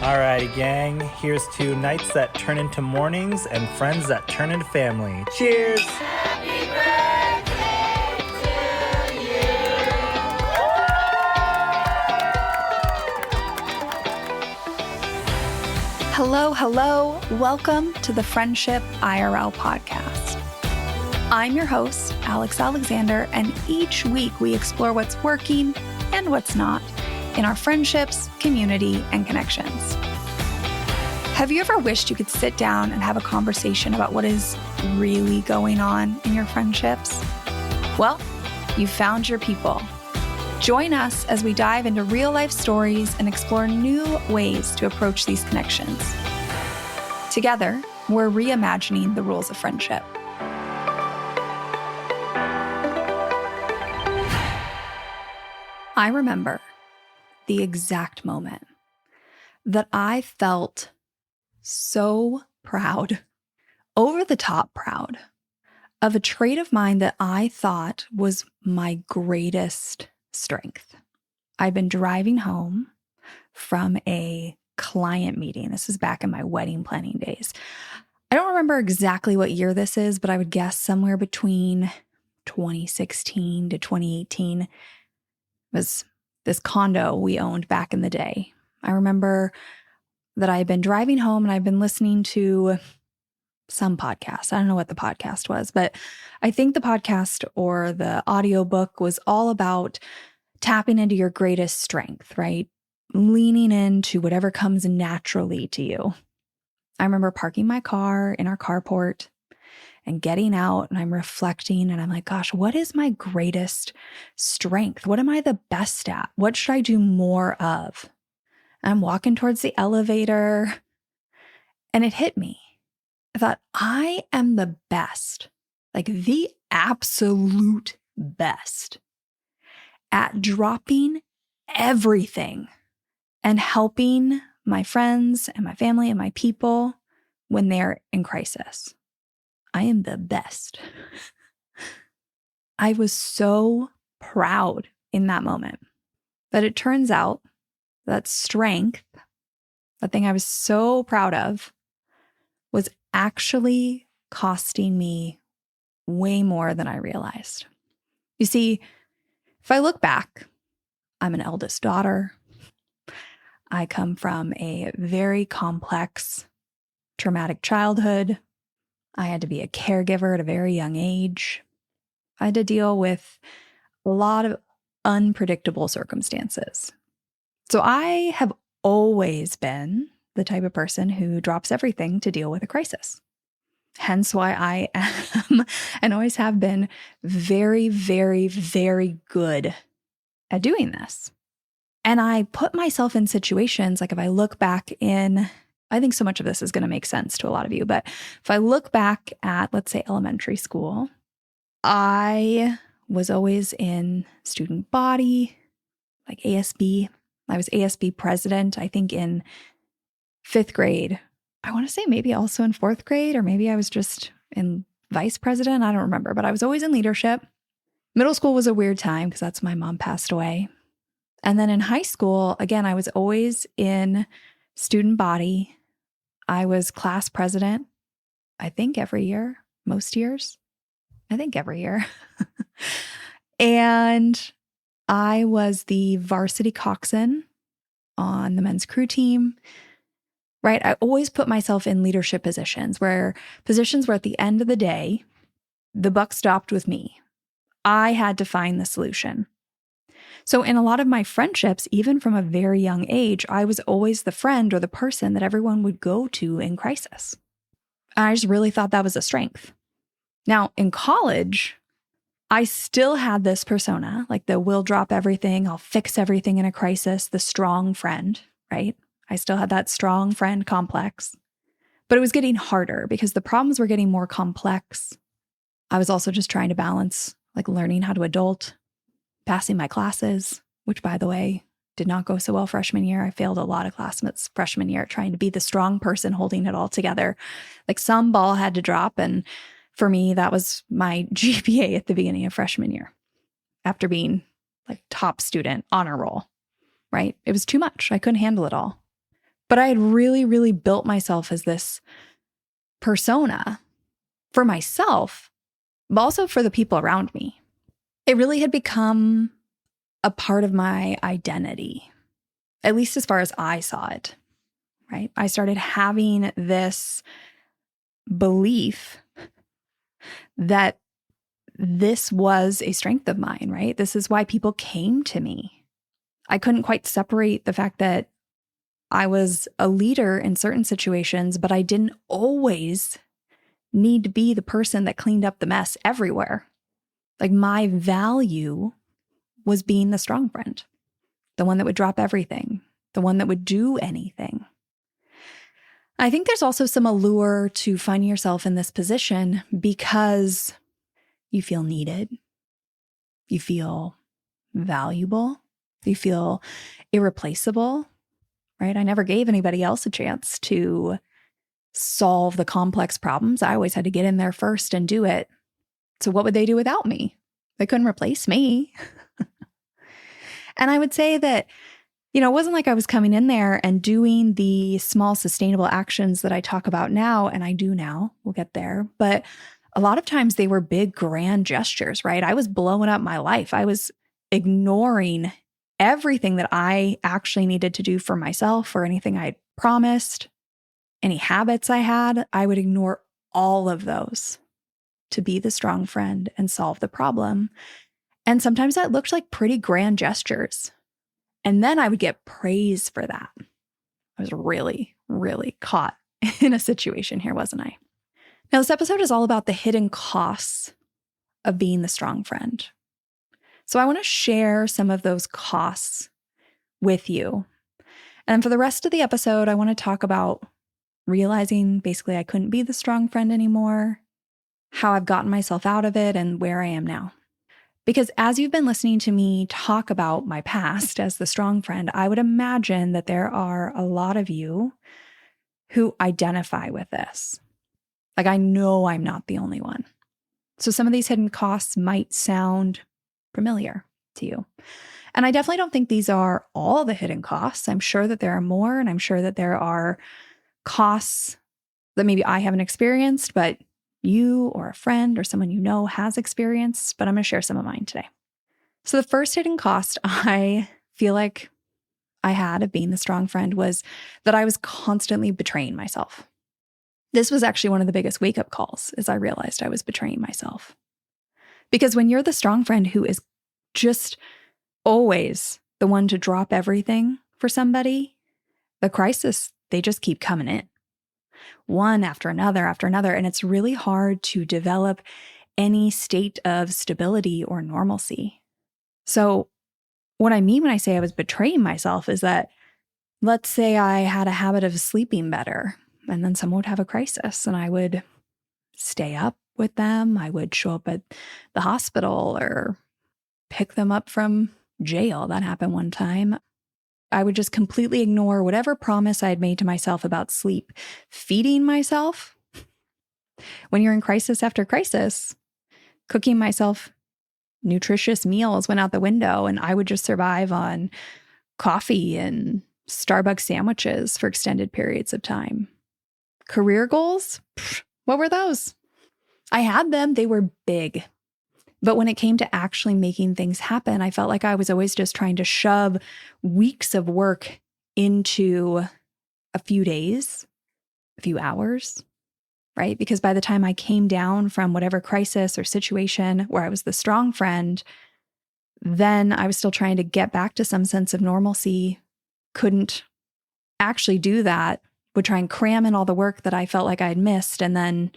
Alrighty, gang. Here's to nights that turn into mornings and friends that turn into family. Cheers! Happy birthday to you. Hello. Welcome to the Friendship IRL podcast. I'm your host, Alex Alexander, and each week we explore what's working and what's not in our friendships, community, and connections. Have you ever wished you could sit down and have a conversation about what is really going on in your friendships? Well, you found your people. Join us as we dive into real-life stories and explore new ways to approach these connections. Together, we're reimagining the rules of friendship. I remember the exact moment that I felt so proud, over the top proud, of a trait of mine that I thought was my greatest strength. I'd been driving home from a client meeting. This was back in my wedding planning days. I don't remember exactly what year this is, but I would guess somewhere between 2016 to 2018. It was this condo we owned back in the day. I remember that I had been driving home and I'd been listening to some podcast. I don't know what the podcast was, but I think the podcast or the audiobook was all about tapping into your greatest strength, right? Leaning into whatever comes naturally to you. I remember parking my car in our carport and getting out, and I'm reflecting and I'm like, gosh, what is my greatest strength? What am I the best at? What should I do more of? And I'm walking towards the elevator and it hit me. I thought, I am the best, like the absolute best at dropping everything and helping my friends and my family and my people when they're in crisis. I am the best. I was so proud in that moment. But it turns out that strength, the thing I was so proud of, was actually costing me way more than I realized. You see, if I look back, I'm an eldest daughter. I come from a very complex, traumatic childhood. I had to be a caregiver at a very young age. I had to deal with a lot of unpredictable circumstances. So I have always been the type of person who drops everything to deal with a crisis. Hence why I am and always have been very, very, very good at doing this. And I put myself in situations, like if I look back in, I think so much of this is going to make sense to a lot of you, but if I look back at, let's say, elementary school, I was always in student body, like ASB. I was ASB president, I think in 5th grade. I want to say maybe also in 4th grade, or maybe I was just in vice president. I don't remember, but I was always in leadership. Middle school was a weird time because that's when my mom passed away. And then in high school, again, I was always in student body. I was class president, I think every year, most years. I think every year. And I was the varsity coxswain on the men's crew team, right? I always put myself in leadership positions where at the end of the day, the buck stopped with me. I had to find the solution. So in a lot of my friendships, even from a very young age, I was always the friend or the person that everyone would go to in crisis. And I just really thought that was a strength. Now, in college, I still had this persona, like the will drop everything, I'll fix everything in a crisis, the strong friend, right? I still had that strong friend complex. But it was getting harder because the problems were getting more complex. I was also just trying to balance, like learning how to adult, passing my classes, which, by the way, did not go so well freshman year. I failed a lot of classmates freshman year trying to be the strong person holding it all together. Like some ball had to drop. And for me, that was my GPA at the beginning of freshman year after being like top student honor roll, right? It was too much. I couldn't handle it all. But I had really, really built myself as this persona for myself, but also for the people around me. It really had become a part of my identity, at least as far as I saw it, right? I started having this belief that this was a strength of mine, right? This is why people came to me. I couldn't quite separate the fact that I was a leader in certain situations, but I didn't always need to be the person that cleaned up the mess everywhere. Like my value was being the strong friend, the one that would drop everything, the one that would do anything. I think there's also some allure to finding yourself in this position because you feel needed, you feel valuable, you feel irreplaceable, right? I never gave anybody else a chance to solve the complex problems. I always had to get in there first and do it. So what would they do without me? They couldn't replace me. And I would say that, it wasn't like I was coming in there and doing the small sustainable actions that I talk about now, and I do now. We'll get there. But a lot of times they were big, grand gestures, right? I was blowing up my life. I was ignoring everything that I actually needed to do for myself or anything I had promised, any habits I had. I would ignore all of those to be the strong friend and solve the problem. And sometimes that looked like pretty grand gestures. And then I would get praise for that. I was really, really caught in a situation here, wasn't I? Now, this episode is all about the hidden costs of being the strong friend. So I want to share some of those costs with you. And for the rest of the episode, I want to talk about realizing basically I couldn't be the strong friend anymore, how I've gotten myself out of it, and where I am now. Because as you've been listening to me talk about my past as the strong friend, I would imagine that there are a lot of you who identify with this. Like, I know I'm not the only one. So some of these hidden costs might sound familiar to you. And I definitely don't think these are all the hidden costs. I'm sure that there are more, and I'm sure that there are costs that maybe I haven't experienced, but you or a friend or someone you know has experienced, but I'm going to share some of mine today. So the first hidden cost I feel like I had of being the strong friend was that I was constantly betraying myself. This was actually one of the biggest wake-up calls as I realized I was betraying myself. Because when you're the strong friend who is just always the one to drop everything for somebody, the crisis, they just keep coming in. One after another, and it's really hard to develop any state of stability or normalcy. So what I mean when I say I was betraying myself is that, let's say I had a habit of sleeping better, and then someone would have a crisis, and I would stay up with them. I would show up at the hospital or pick them up from jail. That happened one time. I would just completely ignore whatever promise I had made to myself about sleep. Feeding myself, when you're in crisis after crisis, cooking myself nutritious meals went out the window, and I would just survive on coffee and Starbucks sandwiches for extended periods of time. Career goals? What were those? I had them. They were big. But when it came to actually making things happen, I felt like I was always just trying to shove weeks of work into a few days, a few hours, right? Because by the time I came down from whatever crisis or situation where I was the strong friend, then I was still trying to get back to some sense of normalcy, couldn't actually do that, would try and cram in all the work that I felt like I had missed. And then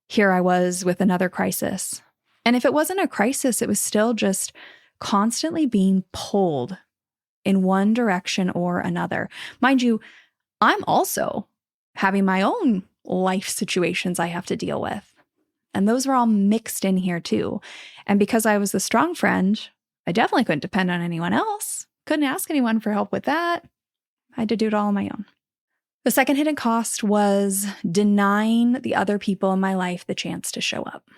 here I was with another crisis. And if it wasn't a crisis, it was still just constantly being pulled in one direction or another. Mind you, I'm also having my own life situations I have to deal with. And those were all mixed in here too. And because I was the strong friend, I definitely couldn't depend on anyone else. Couldn't ask anyone for help with that. I had to do it all on my own. The second hidden cost was denying the other people in my life the chance to show up.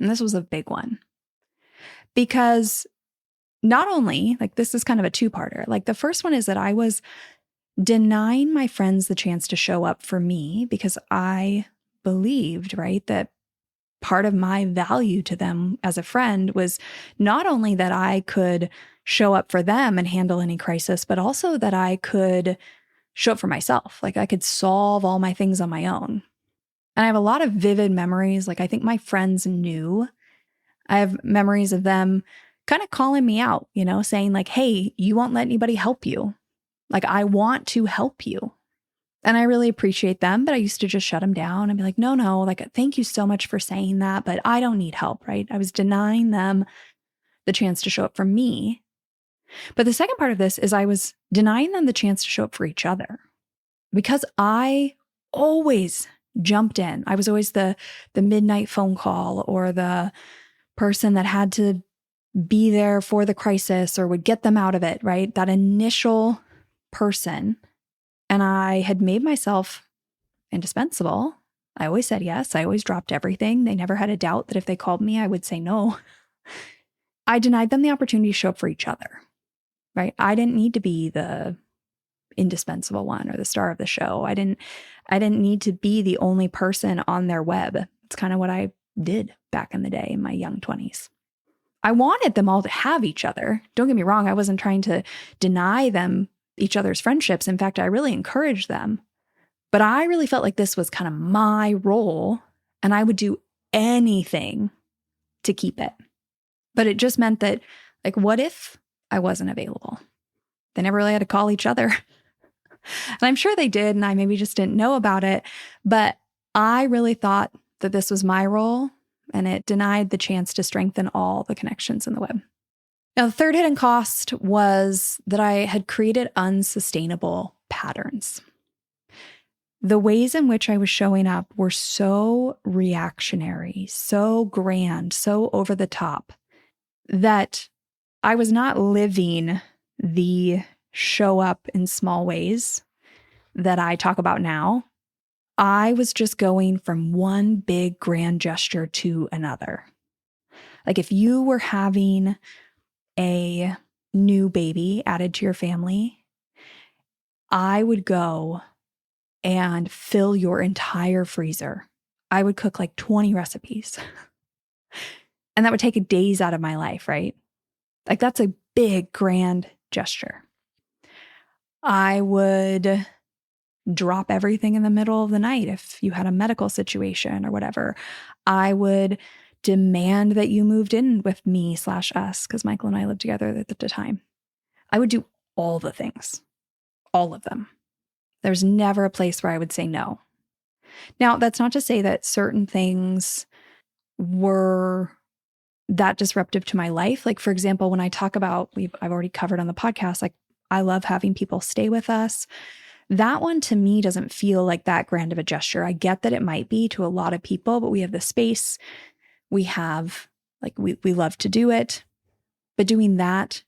And this was a big one. Because not only, this is kind of a two-parter. The first one is that I was denying my friends the chance to show up for me because I believed, right, that part of my value to them as a friend was not only that I could show up for them and handle any crisis, but also that I could show up for myself. Like I could solve all my things on my own. And I have a lot of vivid memories. Like I think my friends knew. I have memories of them kind of calling me out, saying like, hey, you won't let anybody help you. Like I want to help you. And I really appreciate them, but I used to just shut them down and be like, no, like, thank you so much for saying that, but I don't need help, right? I was denying them the chance to show up for me. But the second part of this is I was denying them the chance to show up for each other because I always jumped in. I was always the midnight phone call or the person that had to be there for the crisis or would get them out of it, right? That initial person. And I had made myself indispensable. I always said yes. I always dropped everything. They never had a doubt that if they called me, I would say no. I denied them the opportunity to show up for each other, right? I didn't need to be the indispensable one or the star of the show. I didn't need to be the only person on their web. It's kind of what I did back in the day in my young 20s. I wanted them all to have each other. Don't get me wrong. I wasn't trying to deny them each other's friendships. In fact, I really encouraged them. But I really felt like this was kind of my role, and I would do anything to keep it. But it just meant that, like, what if I wasn't available? They never really had to call each other. And I'm sure they did, and I maybe just didn't know about it. But I really thought that this was my role, and it denied the chance to strengthen all the connections in the web. Now, the third hidden cost was that I had created unsustainable patterns. The ways in which I was showing up were so reactionary, so grand, so over the top, that I was not living the show up in small ways that I talk about now. I was just going from one big grand gesture to another. Like if you were having a new baby added to your family, I would go and fill your entire freezer. I would cook like 20 recipes. And that would take days out of my life, right? Like that's a big, grand gesture. I would drop everything in the middle of the night if you had a medical situation or whatever. I would demand that you moved in with me/us, because Michael and I lived together at the time. I would do all the things, all of them. There's never a place where I would say no. Now, that's not to say that certain things were that disruptive to my life. Like, for example, when I talk about, I've already covered on the podcast, like I love having people stay with us. That one to me doesn't feel like that grand of a gesture. I get that it might be to a lot of people, but we have the space. We have, like, we love to do it. But doing that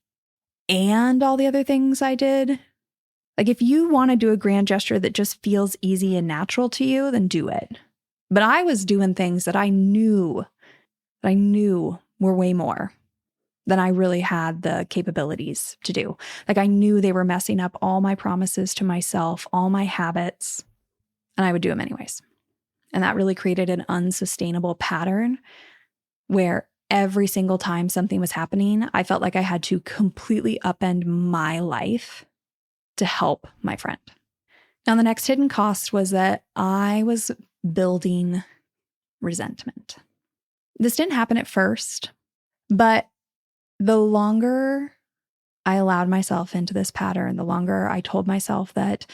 and all the other things I did, like if you want to do a grand gesture that just feels easy and natural to you, then do it. But I was doing things that I knew were way more than I really had the capabilities to do. Like I knew they were messing up all my promises to myself, all my habits, and I would do them anyways. And that really created an unsustainable pattern where every single time something was happening, I felt like I had to completely upend my life to help my friend. Now, the next hidden cost was that I was building resentment. This didn't happen at first, but the longer I allowed myself into this pattern, the longer I told myself that,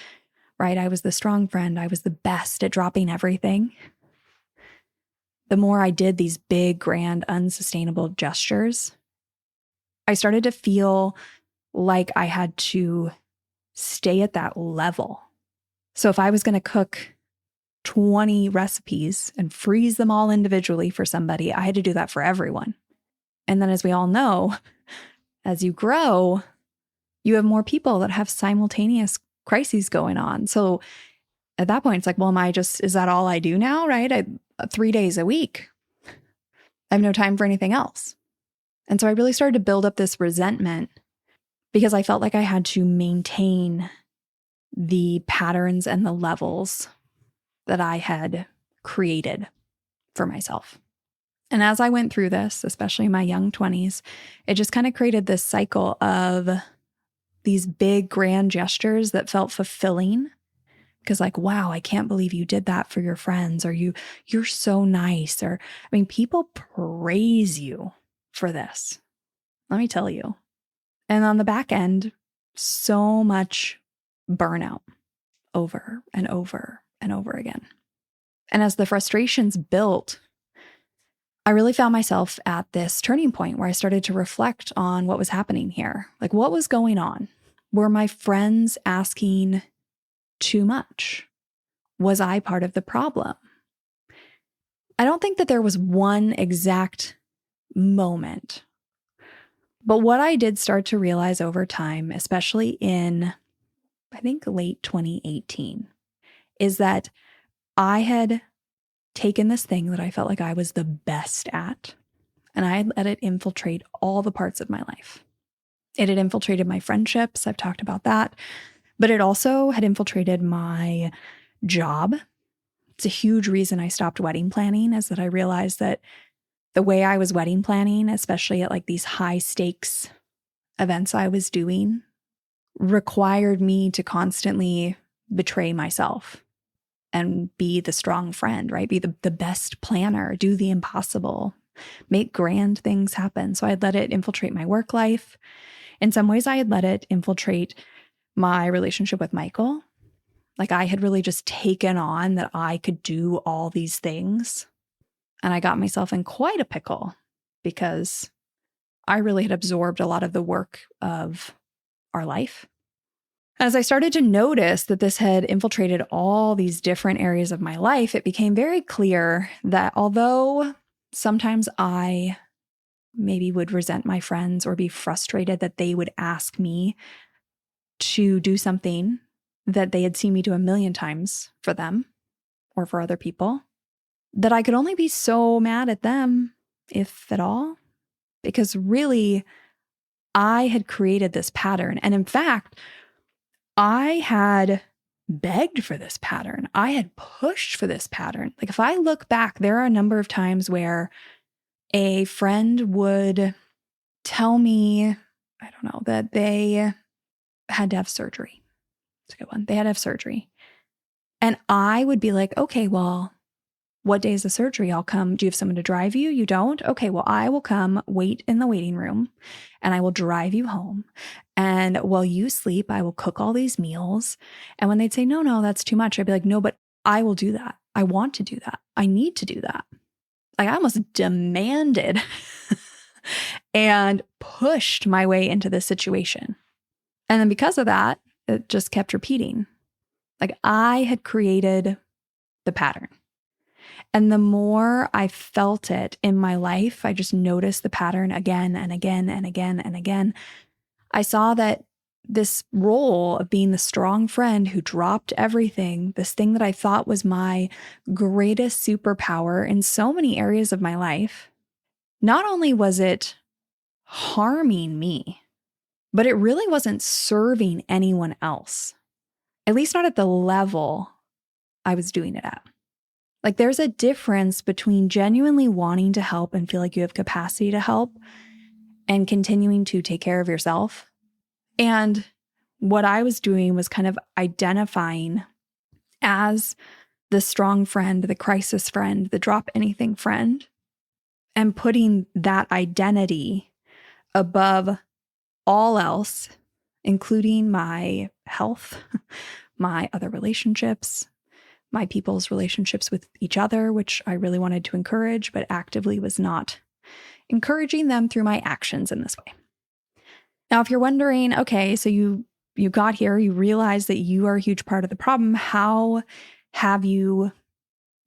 right, I was the strong friend, I was the best at dropping everything, the more I did these big, grand, unsustainable gestures, I started to feel like I had to stay at that level. So if I was going to cook 20 recipes and freeze them all individually for somebody, I had to do that for everyone. And then as we all know, as you grow, you have more people that have simultaneous crises going on. So at that point, it's like, well, is that all I do now, right? 3 days a week. I have no time for anything else. And so I really started to build up this resentment because I felt like I had to maintain the patterns and the levels that I had created for myself. And as I went through this, especially in my young 20s, it just kind of created this cycle of these big grand gestures that felt fulfilling. Because like, wow, I can't believe you did that for your friends, or you're so nice. Or, I mean, people praise you for this. Let me tell you. And on the back end, so much burnout over and over and over again. And as the frustrations built, I really found myself at this turning point where I started to reflect on what was happening here. Like, what was going on? Were my friends asking too much? Was I part of the problem? I don't think that there was one exact moment. But what I did start to realize over time, especially in, I think, late 2018, is that I had taken this thing that I felt like I was the best at, and I had let it infiltrate all the parts of my life. It had infiltrated my friendships. I've talked about that. But it also had infiltrated my job. It's a huge reason I stopped wedding planning, is that I realized that the way I was wedding planning, especially at like these high stakes events I was doing, required me to constantly betray myself and be the strong friend, right? Be the best planner, do the impossible, make grand things happen. So I'd let it infiltrate my work life. In some ways, I had let it infiltrate my relationship with Michael. Like, I had really just taken on that I could do all these things. And I got myself in quite a pickle because I really had absorbed a lot of the work of our life. As I started to notice that this had infiltrated all these different areas of my life, it became very clear that although sometimes I maybe would resent my friends or be frustrated that they would ask me to do something that they had seen me do a million times for them or for other people, that I could only be so mad at them, if at all, because really I had created this pattern. And in fact, I had begged for this pattern. I had pushed for this pattern. Like, if I look back, there are a number of times where a friend would tell me, I don't know, that they had to have surgery. It's a good one. They had to have surgery. And I would be like, okay, well, what day is the surgery? I'll come. Do you have someone to drive you? You don't? Okay, well, I will come wait in the waiting room and I will drive you home. And while you sleep, I will cook all these meals. And when they'd say, no, that's too much, I'd be like, no, but I will do that. I want to do that. I need to do that. Like, I almost demanded and pushed my way into this situation. And then because of that, it just kept repeating. Like, I had created the pattern. And the more I felt it in my life, I just noticed the pattern again and again and again and again. I saw that this role of being the strong friend who dropped everything, this thing that I thought was my greatest superpower in so many areas of my life, not only was it harming me, but it really wasn't serving anyone else, at least not at the level I was doing it at. Like, there's a difference between genuinely wanting to help and feel like you have capacity to help and continuing to take care of yourself. And what I was doing was kind of identifying as the strong friend, the crisis friend, the drop anything friend, and putting that identity above all else, including my health, my other relationships, my people's relationships with each other, which I really wanted to encourage, but actively was not encouraging them through my actions in this way. Now, if you're wondering, okay, so you got here, you realize that you are a huge part of the problem. How have you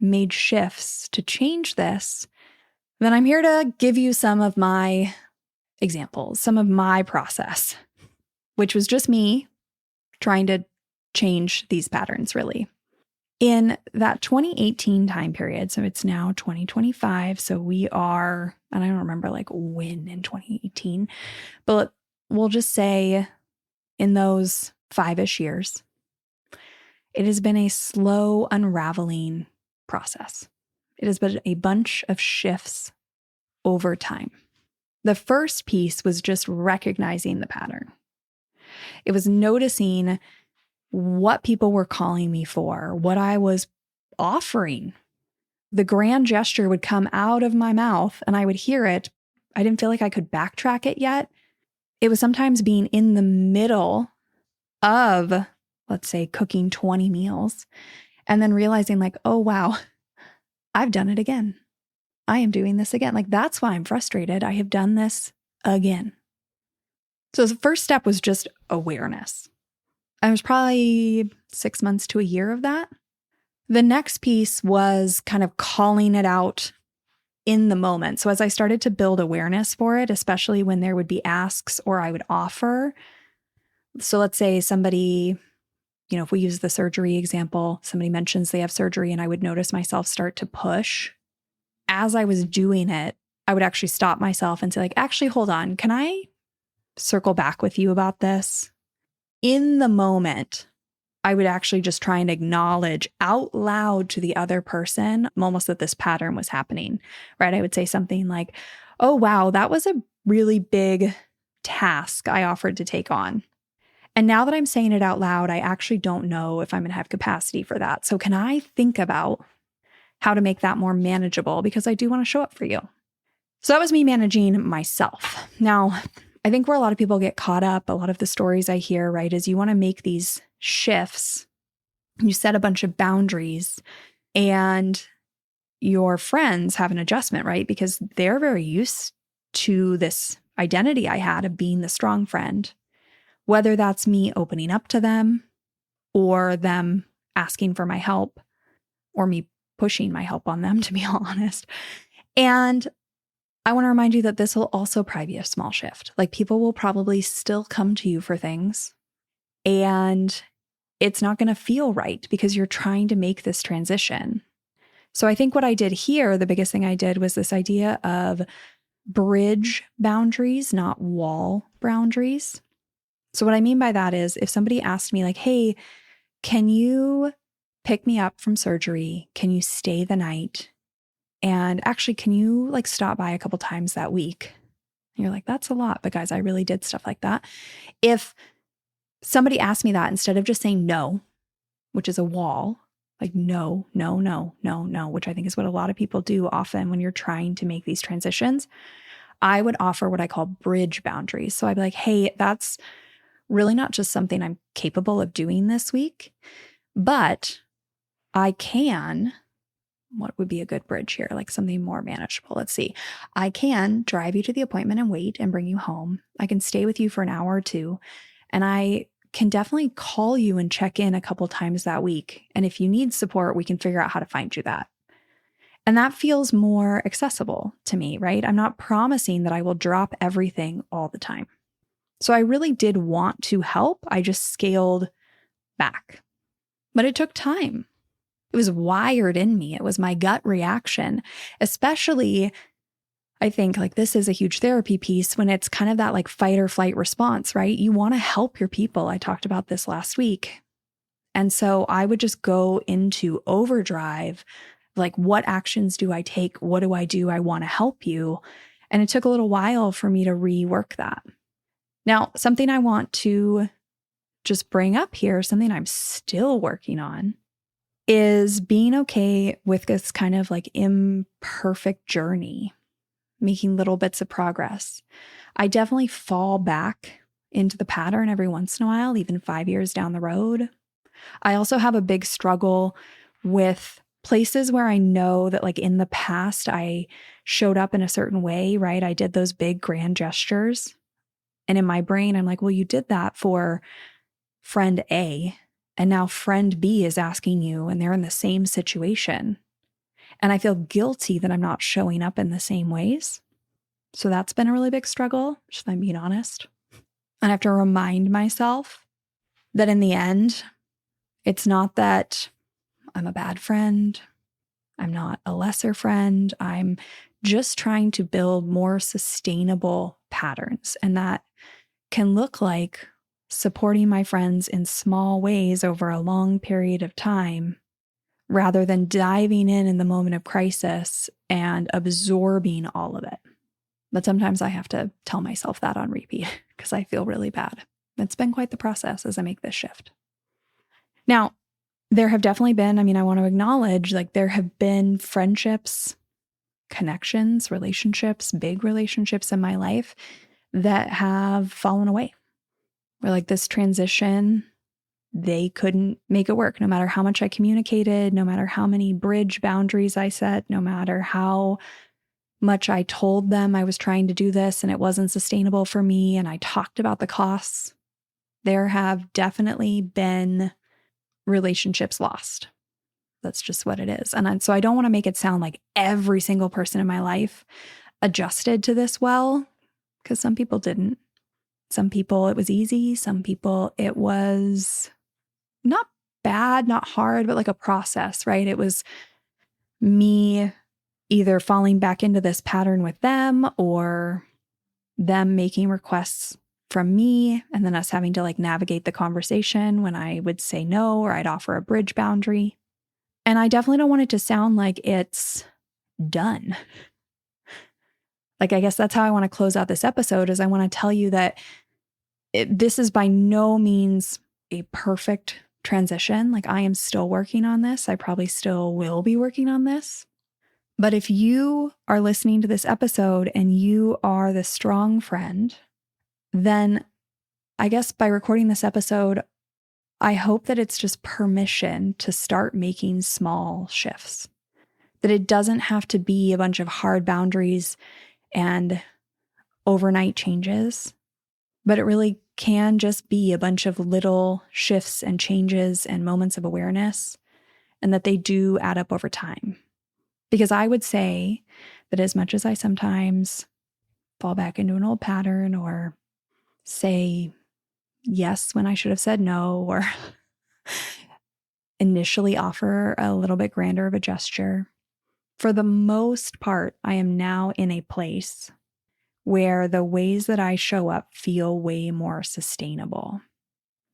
made shifts to change this? Then I'm here to give you some of my examples, some of my process, which was just me trying to change these patterns, really. In that 2018 time period, so it's now 2025, so we are, and I don't remember like when in 2018, but we'll just say in those 5-ish years, It has been a slow unraveling process. It has been a bunch of shifts over time. The first piece was just recognizing the pattern. It was noticing what people were calling me for, what I was offering. The grand gesture would come out of my mouth and I would hear it. I didn't feel like I could backtrack it yet. It was sometimes being in the middle of, let's say, cooking 20 meals and then realizing like, oh, wow, I've done it again. I am doing this again. Like, that's why I'm frustrated. I have done this again. So the first step was just awareness. I was probably 6 months to a year of that. The next piece was kind of calling it out in the moment. So as I started to build awareness for it, especially when there would be asks or I would offer. So let's say somebody, if we use the surgery example, somebody mentions they have surgery and I would notice myself start to push. As I was doing it, I would actually stop myself and say like, actually, hold on. Can I circle back with you about this? In the moment, I would actually just try and acknowledge out loud to the other person almost that this pattern was happening, right? I would say something like, oh, wow, that was a really big task I offered to take on. And now that I'm saying it out loud, I actually don't know if I'm going to have capacity for that. So can I think about how to make that more manageable? Because I do want to show up for you. So that was me managing myself. Now, I think where a lot of people get caught up, a lot of the stories I hear, right, is you want to make these shifts. You set a bunch of boundaries and your friends have an adjustment, right? Because they're very used to this identity I had of being the strong friend, whether that's me opening up to them or them asking for my help or me pushing my help on them, to be honest. And I want to remind you that this will also probably be a small shift. Like people will probably still come to you for things and it's not going to feel right because you're trying to make this transition. So I think what I did here, the biggest thing I did was this idea of bridge boundaries, not wall boundaries. So what I mean by that is if somebody asked me like, hey, can you pick me up from surgery? Can you stay the night? And actually, can you like stop by a couple times that week? And you're like, that's a lot, but guys, I really did stuff like that. If somebody asked me that, instead of just saying no, which is a wall, like no, no, no, no, no, which I think is what a lot of people do often when you're trying to make these transitions, I would offer what I call bridge boundaries. So I'd be like, hey, that's really not just something I'm capable of doing this week, but I can. What would be a good bridge here? Like something more manageable. Let's see. I can drive you to the appointment and wait and bring you home. I can stay with you for an hour or two. And I can definitely call you and check in a couple times that week. And if you need support, we can figure out how to find you that. And that feels more accessible to me, right? I'm not promising that I will drop everything all the time. So I really did want to help. I just scaled back. But it took time. It was wired in me. It was my gut reaction, especially, I think like this is a huge therapy piece when it's kind of that like fight or flight response, right? You want to help your people. I talked about this last week. And so I would just go into overdrive, like what actions do I take? What do? I want to help you. And it took a little while for me to rework that. Now, something I want to just bring up here, something I'm still working on, is being okay with this kind of like imperfect journey, making little bits of progress. I definitely fall back into the pattern every once in a while, even 5 years down the road. I also have a big struggle with places where I know that like in the past I showed up in a certain way, right? I did those big grand gestures. And in my brain, I'm like, well, you did that for friend A. And now friend B is asking you and they're in the same situation. And I feel guilty that I'm not showing up in the same ways. So that's been a really big struggle, if I'm being honest. And I have to remind myself that in the end, it's not that I'm a bad friend. I'm not a lesser friend. I'm just trying to build more sustainable patterns. And that can look like supporting my friends in small ways over a long period of time, rather than diving in the moment of crisis and absorbing all of it. But sometimes I have to tell myself that on repeat because I feel really bad. It's been quite the process as I make this shift. Now, there have definitely been, I want to acknowledge, there have been friendships, connections, relationships, big relationships in my life that have fallen away. Where this transition, they couldn't make it work, no matter how much I communicated, no matter how many bridge boundaries I set, no matter how much I told them I was trying to do this and it wasn't sustainable for me, and I talked about the costs. There have definitely been relationships lost. That's just what it is. And so I don't want to make it sound like every single person in my life adjusted to this well, because some people didn't. Some people it was easy. Some people it was not bad, not hard, but like a process, right? It was me either falling back into this pattern with them or them making requests from me and then us having to navigate the conversation when I would say no or I'd offer a bridge boundary. And I definitely don't want it to sound like it's done. I guess that's how I want to close out this episode, is I want to tell you that this is by no means a perfect transition. I am still working on this. I probably still will be working on this. But if you are listening to this episode and you are the strong friend, then I guess by recording this episode, I hope that it's just permission to start making small shifts. That it doesn't have to be a bunch of hard boundaries and overnight changes, but it really can just be a bunch of little shifts and changes and moments of awareness, and that they do add up over time. Because I would say that as much as I sometimes fall back into an old pattern or say yes when I should have said no, or initially offer a little bit grander of a gesture, for the most part, I am now in a place where the ways that I show up feel way more sustainable.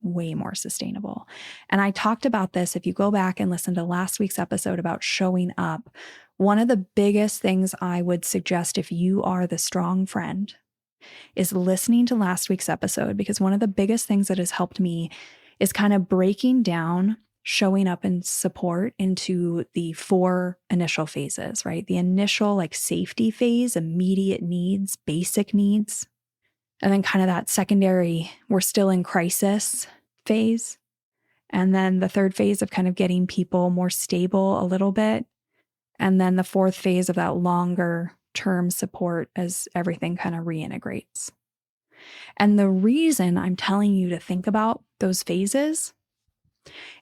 Way more sustainable. And I talked about this, if you go back and listen to last week's episode about showing up, one of the biggest things I would suggest if you are the strong friend is listening to last week's episode, because one of the biggest things that has helped me is kind of breaking down showing up and support into the 4 initial phases, right? The initial safety phase, immediate needs, basic needs. And then kind of that secondary, we're still in crisis phase. And then the 3rd phase of kind of getting people more stable a little bit. And then the 4th phase of that longer term support as everything kind of reintegrates. And the reason I'm telling you to think about those phases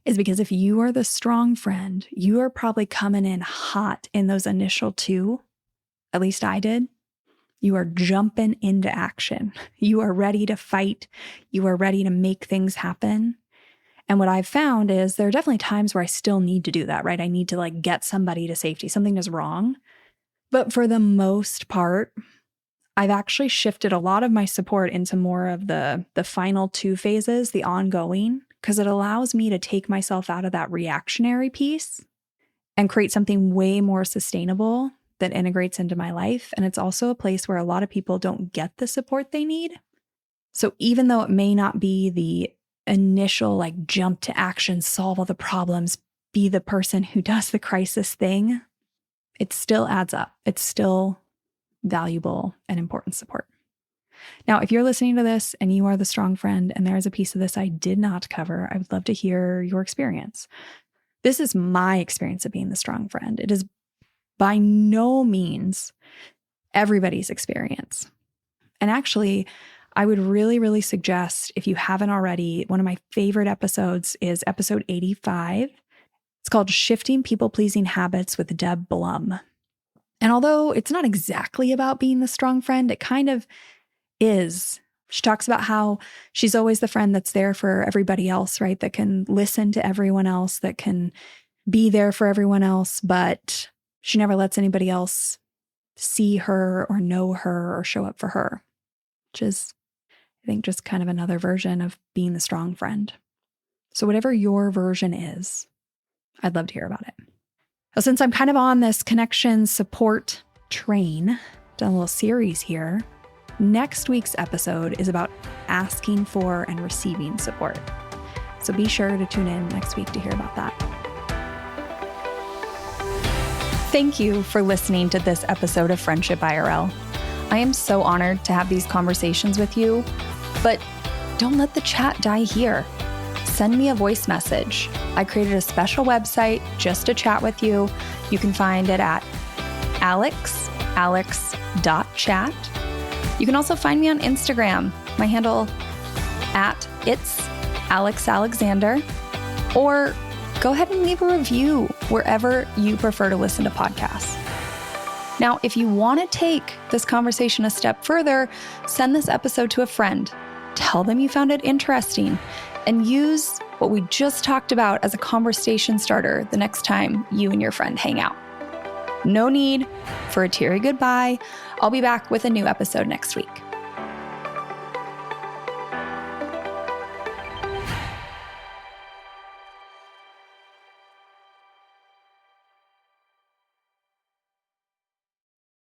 is because if you are the strong friend, you are probably coming in hot in those initial 2. At least I did. You are jumping into action. You are ready to fight. You are ready to make things happen. And what I've found is there are definitely times where I still need to do that, right? I need to get somebody to safety. Something is wrong. But for the most part, I've actually shifted a lot of my support into more of the final 2 phases, the ongoing, because it allows me to take myself out of that reactionary piece and create something way more sustainable that integrates into my life. And it's also a place where a lot of people don't get the support they need. So even though it may not be the initial jump to action, solve all the problems, be the person who does the crisis thing, it still adds up. It's still valuable and important support. Now, if you're listening to this and you are the strong friend and there is a piece of this I did not cover, I would love to hear your experience. This is my experience of being the strong friend. It is by no means everybody's experience. And actually, I would really, really suggest, if you haven't already, one of my favorite episodes is episode 85. It's called Shifting People-Pleasing Habits with Deb Blum. And although it's not exactly about being the strong friend, it kind of is. She talks about how she's always the friend that's there for everybody else, right? That can listen to everyone else, that can be there for everyone else, but she never lets anybody else see her or know her or show up for her, which is I think just kind of another version of being the strong friend. So whatever your version is, I'd love to hear about it. Well, since I'm kind of on this connection support train, done a little series here, next week's episode is about asking for and receiving support. So be sure to tune in next week to hear about that. Thank you for listening to this episode of Friendship IRL. I am so honored to have these conversations with you, but don't let the chat die here. Send me a voice message. I created a special website just to chat with you. You can find it at alex.chat. You can also find me on Instagram. My handle at it's Alex Alexander, or go ahead and leave a review wherever you prefer to listen to podcasts. Now, if you want to take this conversation a step further, send this episode to a friend. Tell them you found it interesting and use what we just talked about as a conversation starter the next time you and your friend hang out. No need for a teary goodbye. I'll be back with a new episode next week.